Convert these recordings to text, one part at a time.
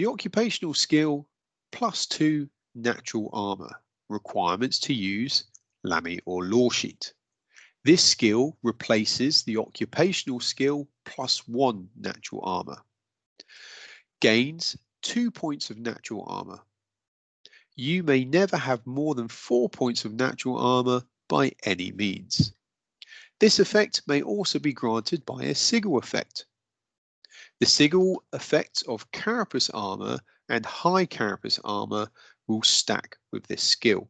The occupational skill +2 natural armour requirements to use LAMI or law sheet. This skill replaces the occupational skill +1 natural armour. Gains 2 points of natural armour. You may never have more than 4 points of natural armour by any means. This effect may also be granted by a sigil effect. The sigil effects of carapace armour and high carapace armour will stack with this skill.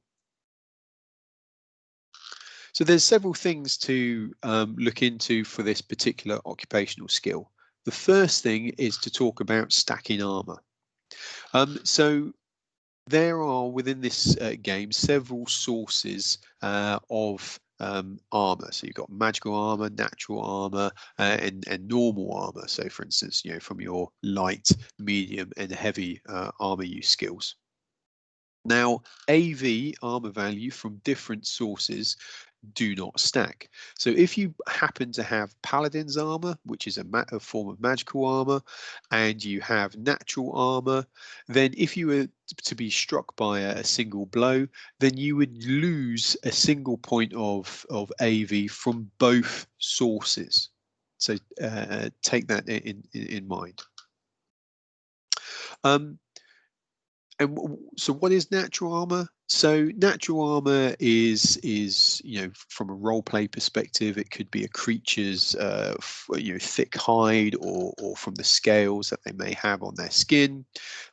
So there's several things to look into for this particular occupational skill. The first thing is to talk about stacking armour. So there are within this game several sources of armor. So you've got magical armor, natural armor, and normal armor. So for instance, from your light, medium and heavy armor use skills. Now, AV armor value from different sources do not stack. So if you happen to have Paladin's armor, which is a form of magical armor, and you have natural armor, then if you were to be struck by a single blow, then you would lose a single point of AV from both sources. So take that in mind. And so what is natural armor? So natural armor is from a role play perspective, it could be a creature's thick hide or from the scales that they may have on their skin.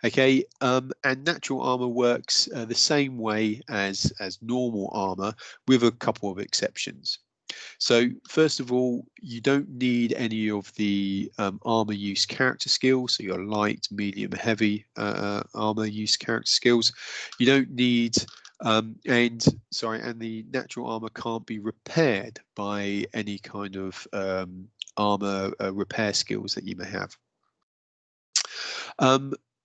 Okay, and natural armor works the same way as normal armor, with a couple of exceptions. So first of all, you don't need any of the armor use character skills. So your light, medium, heavy armor use character skills. You don't need and the natural armor can't be repaired by any kind of armor repair skills that you may have.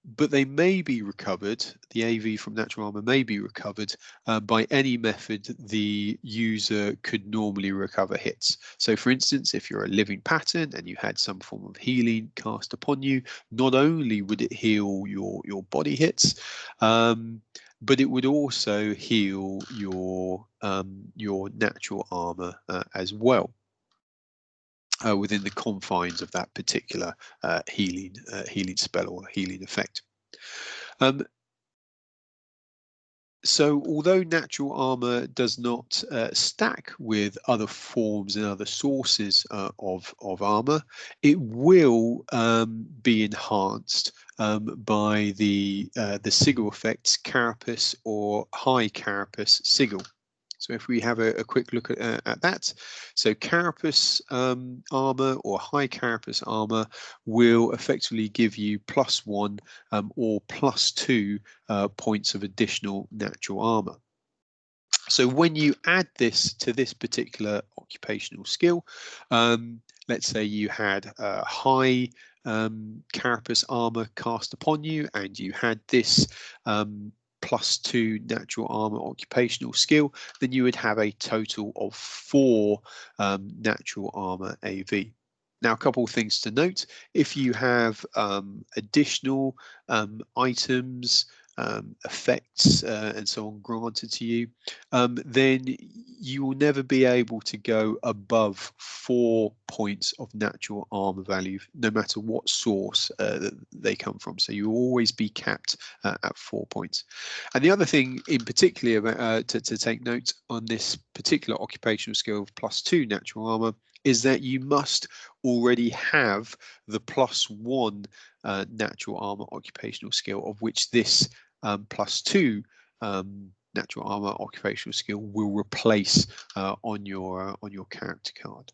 But they may be recovered, the AV from natural armor may be recovered by any method the user could normally recover hits. So for instance, if you're a living pattern and you had some form of healing cast upon you, not only would it heal your body hits, but it would also heal your natural armor as well. Within the confines of that particular healing spell or healing effect. So although natural armor does not stack with other forms and other sources of armor, it will be enhanced by the sigil effects, carapace or high carapace sigil. So if we have a quick look at that, so carapace armor or high carapace armor will effectively give you +1 or +2 points of additional natural armor. So when you add this to this particular occupational skill, let's say you had high carapace armor cast upon you and you had this +2 natural armor occupational skill, then you would have a total of 4 natural armor AV. Now, a couple of things to note: if you have additional items, effects, and so on granted to you, then you will never be able to go above 4 points of natural armor value, no matter what source that they come from. So you will always be capped at 4 points. And the other thing in particular to take note on this particular occupational skill of +2 natural armor is that you must already have the +1 natural armor occupational skill, of which this +2 natural armor occupational skill will replace on your character card.